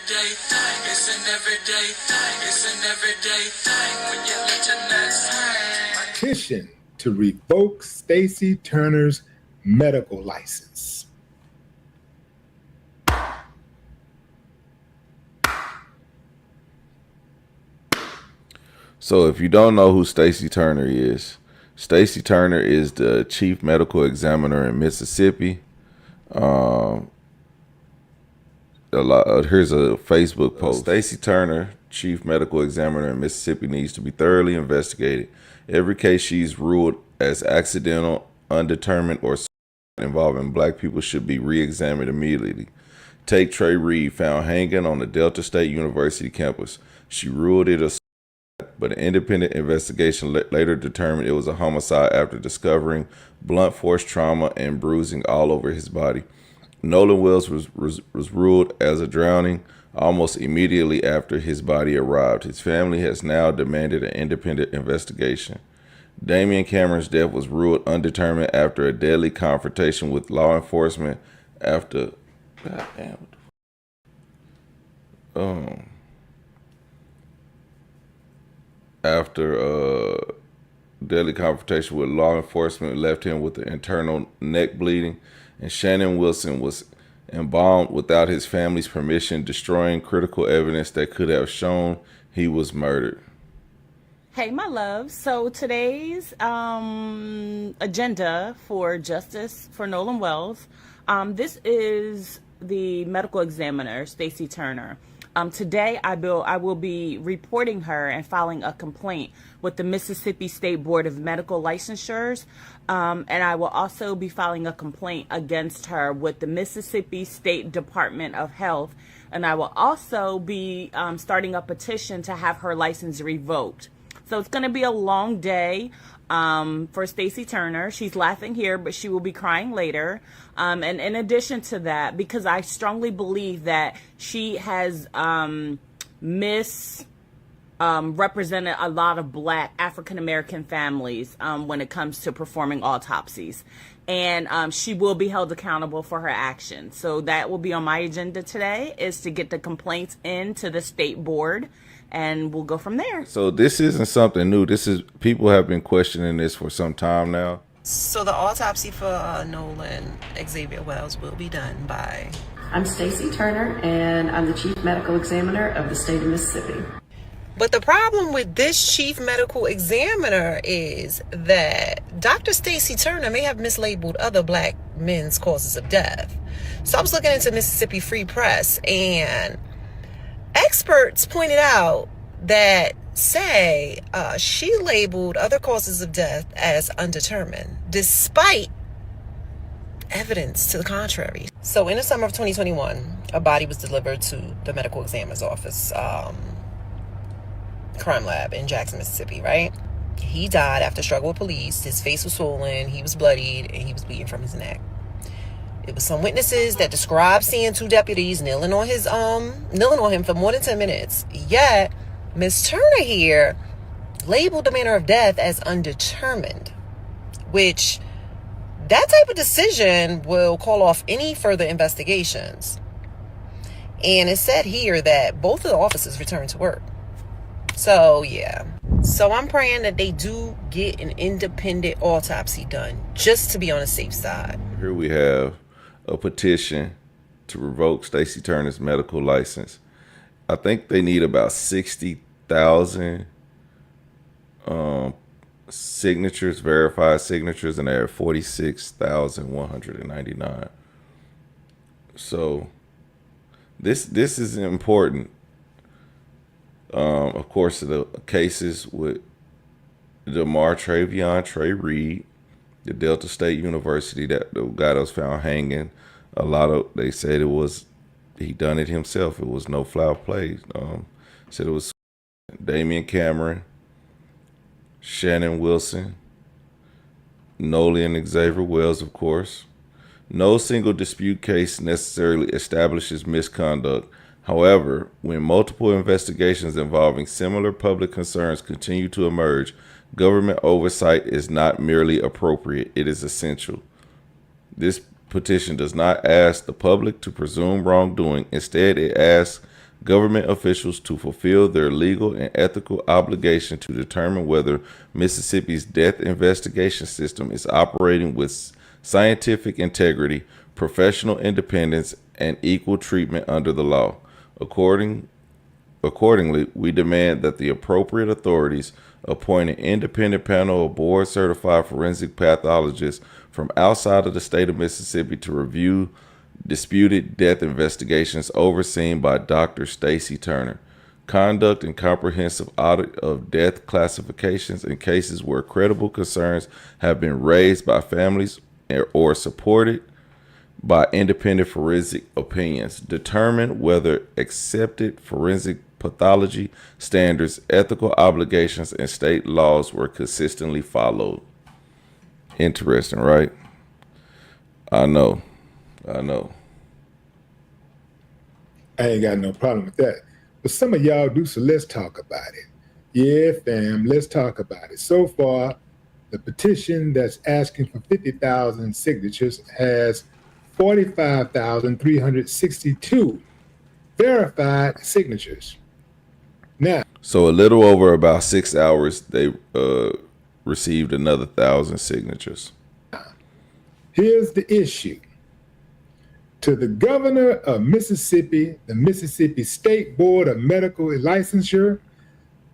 everyday thing. It's an everyday thing. It's an everyday thing when you let your nuts hang. Petition to revoke Stacey Turner's medical license. So if you don't know who Stacey Turner is the chief medical examiner in Mississippi. Here's a Facebook post. Stacey Turner, chief medical examiner in Mississippi, needs to be thoroughly investigated. Every case she's ruled as accidental, undetermined, or involving black people should be re-examined immediately. Take Trey Reed, found hanging on the Delta State University campus. She ruled it a but an independent investigation later determined it was a homicide after discovering blunt force trauma and bruising all over his body. Nolan Wells was ruled as a drowning almost immediately after his body arrived. His family has now demanded an independent investigation. Damian Cameron's death was ruled undetermined after a deadly confrontation with law enforcement after deadly confrontation with law enforcement left him with the internal neck bleeding, and Shannon Wilson was embalmed without his family's permission, destroying critical evidence that could have shown he was murdered. Hey, my love. So today's agenda for justice for Nolan Wells, this is the medical examiner, Stacey Turner. Today, I will be reporting her and filing a complaint with the Mississippi State Board of Medical Licensures, and I will also be filing a complaint against her with the Mississippi State Department of Health, and I will also be starting a petition to have her license revoked. So it's going to be a long day for Stacey Turner. She's laughing here, but she will be crying later. And in addition to that, because I strongly believe that she has misrepresented a lot of black African-American families when it comes to performing autopsies. And she will be held accountable for her actions. So that will be on my agenda today, is to get the complaints into the state board, and we'll go from there. So this isn't something new. People have been questioning this for some time now. So the autopsy for Nolan Xavier Wells will be done by... I'm Stacey Turner, and I'm the Chief Medical Examiner of the state of Mississippi. But the problem with this chief medical examiner is that Dr. Stacey Turner may have mislabeled other black men's causes of death. So I was looking into Mississippi Free Press, and experts pointed out that she labeled other causes of death as undetermined, despite evidence to the contrary. So in the summer of 2021, a body was delivered to the medical examiner's office, crime lab in Jackson, Mississippi, right? He died after struggle with police. His face was swollen, he was bloodied, and he was bleeding from his neck. It was some witnesses that described seeing two deputies kneeling on him for more than 10 minutes. Yet, Ms. Turner here labeled the manner of death as undetermined, which that type of decision will call off any further investigations. And it said here that both of the officers returned to work. So, yeah. So I'm praying that they do get an independent autopsy done, just to be on the safe side. Here we have a petition to revoke Stacey Turner's medical license. I think they need about 60,000 signatures, verified signatures, and they have 46,199. So this is important. Of course, the cases with DeMar Travion, Trey Reed, the Delta State University, that the guy that was found hanging, they said he done it himself. It was no foul play. Said it was Damian Cameron, Shannon Wilson, Nolan Xavier Wells, of course. No single dispute case necessarily establishes misconduct. However, when multiple investigations involving similar public concerns continue to emerge, government oversight is not merely appropriate, it is essential. This petition does not ask the public to presume wrongdoing. Instead, it asks government officials to fulfill their legal and ethical obligation to determine whether Mississippi's death investigation system is operating with scientific integrity, professional independence, and equal treatment under the law. Accordingly, we demand that the appropriate authorities appoint an independent panel of board-certified forensic pathologists from outside of the state of Mississippi to review disputed death investigations overseen by Dr. Stacy Turner, conduct and comprehensive audit of death classifications in cases where credible concerns have been raised by families or supported by independent forensic opinions, determine whether accepted forensic pathology standards, ethical obligations, and state laws were consistently followed. Interesting, right? I know. I ain't got no problem with that. But some of y'all do, so let's talk about it. Yeah, fam, let's talk about it. So far, the petition that's asking for 50,000 signatures has 45,362 verified signatures. Now, so a little over about 6 hours, they received another 1,000 signatures. Here's the issue. To the governor of Mississippi, the Mississippi State Board of Medical Licensure,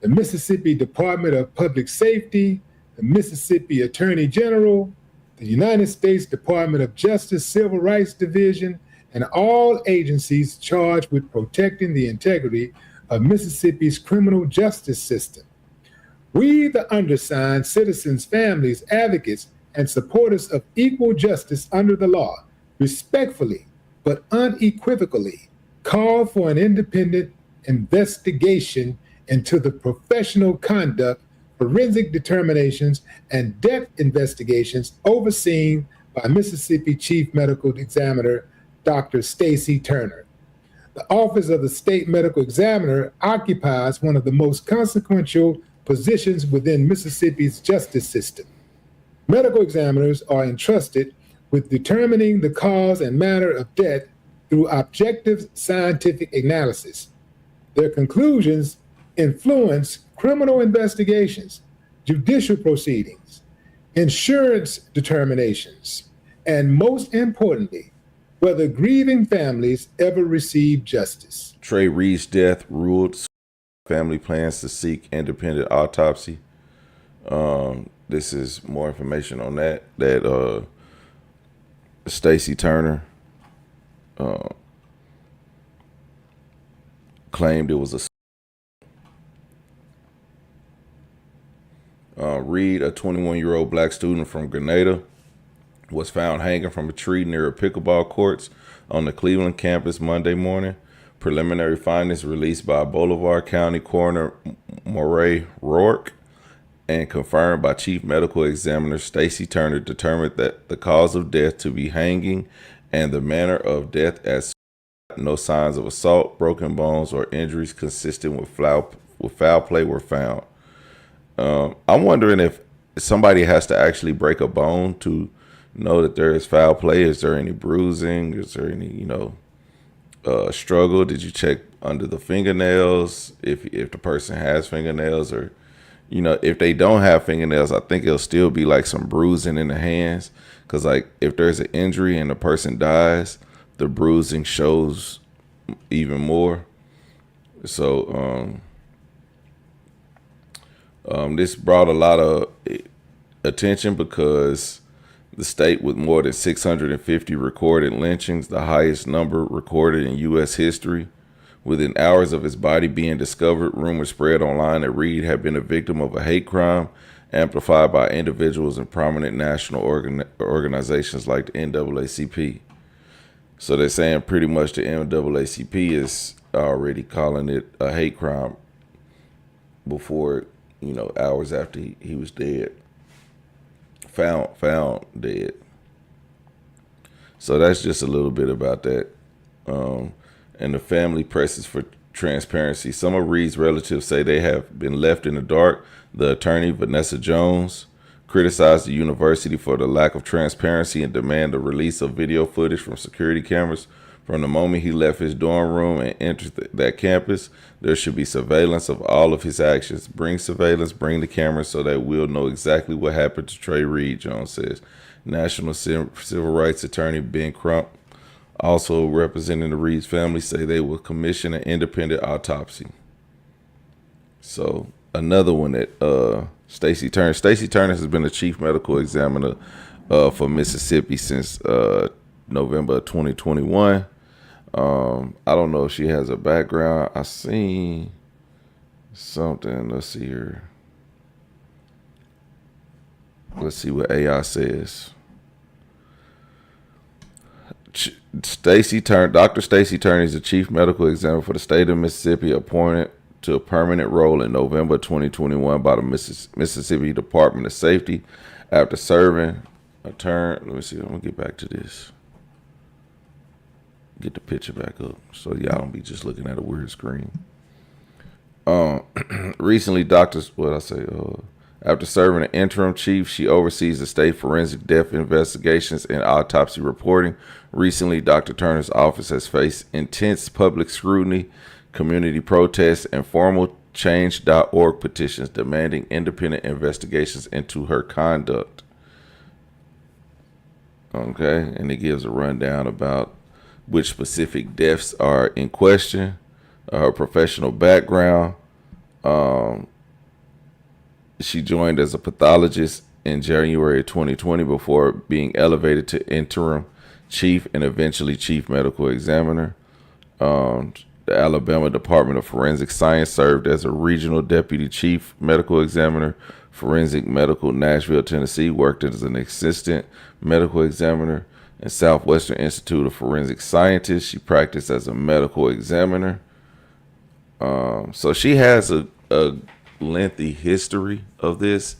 the Mississippi Department of Public Safety, the Mississippi Attorney General, the United States Department of Justice Civil Rights Division, and all agencies charged with protecting the integrity of Mississippi's criminal justice system. We, the undersigned citizens, families, advocates, and supporters of equal justice under the law, respectfully but unequivocally call for an independent investigation into the professional conduct, forensic determinations, and death investigations overseen by Mississippi Chief Medical Examiner Dr. Stacy Turner. The Office of the State Medical Examiner occupies one of the most consequential positions within Mississippi's justice system. Medical examiners are entrusted with determining the cause and manner of death through objective scientific analysis. Their conclusions influence criminal investigations, judicial proceedings, insurance determinations, and most importantly, whether grieving families ever receive justice. Trey Reed's death ruled family plans to seek independent autopsy. This is more information on that Stacy Turner claimed it was a Reed, a 21-year-old black student from Grenada, was found hanging from a tree near a pickleball courts on the Cleveland campus Monday morning. Preliminary findings released by Bolivar County Coroner Moray Rourke and confirmed by Chief Medical Examiner Stacy Turner determined that the cause of death to be hanging and the manner of death as no signs of assault, broken bones, or injuries consistent with foul play were found. I'm wondering if somebody has to actually break a bone to know that there is foul play. Is there any bruising? Is there any, struggle? Did you check under the fingernails if the person has fingernails, or if they don't have fingernails? I think it'll still be like some bruising in the hands, because like if there's an injury and the person dies, the bruising shows even more. So this brought a lot of attention because the state with more than 650 recorded lynchings, the highest number recorded in U.S. history. Within hours of his body being discovered, rumors spread online that Reed had been a victim of a hate crime, amplified by individuals and prominent national organizations like the NAACP. So they're saying pretty much the NAACP is already calling it a hate crime before, hours after he was dead. Found dead. So that's just a little bit about that. And the family presses for transparency. Some of Reed's relatives say they have been left in the dark. The attorney, Vanessa Jones, criticized the university for the lack of transparency and demand the release of video footage from security cameras From the moment he left his dorm room and entered that campus, there should be surveillance of all of his actions. Bring surveillance, bring the cameras so that we'll know exactly what happened to Trey Reed, Jones says. National Civil Rights Attorney Ben Crump, also representing the Reed's family, say they will commission an independent autopsy. So another one that Stacey Turner. Stacey Turner has been the chief medical examiner for Mississippi since November 2021. I don't know if she has a background. I seen something. Let's see here. Let's see what AI says. Stacey Turner, Dr. Stacey Turner is the chief medical examiner for the state of Mississippi, appointed to a permanent role in November 2021 by the Mississippi Department of Safety after serving a term. Let me see. I'm gonna get back to this. Get the picture back up so y'all don't be just looking at a weird screen. Recently, after serving an interim chief, she oversees the state forensic death investigations and autopsy reporting. Recently, Dr. Turner's office has faced intense public scrutiny, community protests, and formal change.org petitions demanding independent investigations into her conduct. Okay, and it gives a rundown about which specific deaths are in question, her professional background. She joined as a pathologist in January 2020 before being elevated to interim chief and eventually chief medical examiner. The Alabama Department of Forensic Science served as a regional deputy chief medical examiner. Forensic Medical, Nashville, Tennessee, worked as an assistant medical examiner. And Southwestern Institute of Forensic Scientists, she practiced as a medical examiner. So she has a lengthy history of this,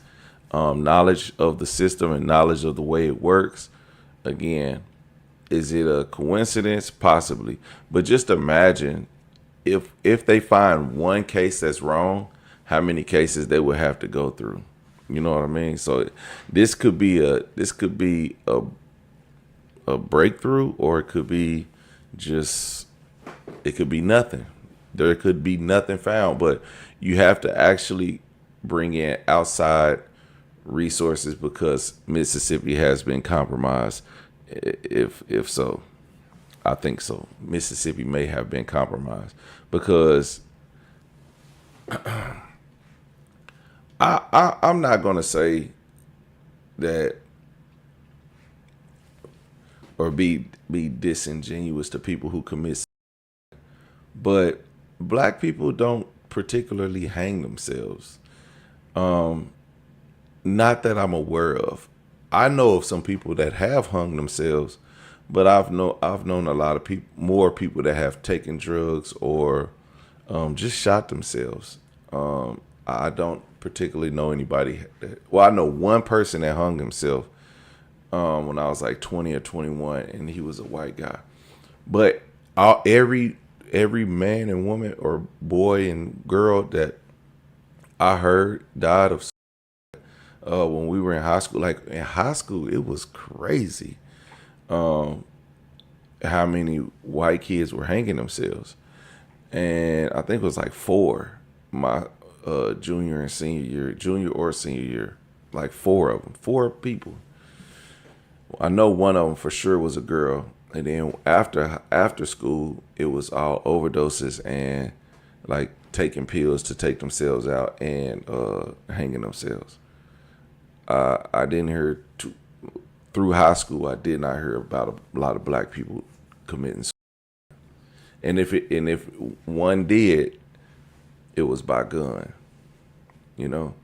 knowledge of the system and knowledge of the way it works. Again, is it a coincidence? Possibly. But just imagine if they find one case that's wrong, how many cases they would have to go through. You know what I mean? So this could be a breakthrough, or it could be nothing. There could be nothing found, but you have to actually bring in outside resources because Mississippi has been compromised. If so, I think so. Mississippi may have been compromised because I'm not gonna say that or be disingenuous to people who commit, but black people don't particularly hang themselves. Not that I'm aware of. I know of some people that have hung themselves, but I've known a lot of more people that have taken drugs or just shot themselves. I don't particularly know anybody. Well, I know one person that hung himself when I was like 20 or 21, and he was a white guy. But every man and woman or boy and girl that I heard died of when we were in high school. Like in high school, it was crazy how many white kids were hanging themselves. And I think it was like 4 my junior or senior year, like 4 of them, 4 people. I know one of them for sure was a girl. And then after school, it was all overdoses and like taking pills to take themselves out and hanging themselves. I didn't hear through high school. I did not hear about a lot of black people committing suicide. And if one did, it was by gun, you know.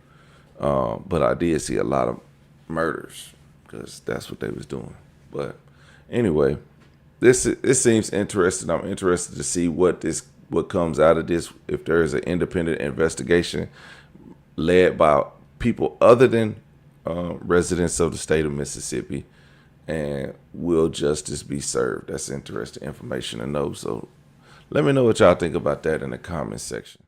But I did see a lot of murders because that's what they was doing. But anyway, this seems interesting. I'm interested to see what comes out of this. If there is an independent investigation led by people other than residents of the state of Mississippi, and will justice be served? That's interesting information to know. So let me know what y'all think about that in the comment section.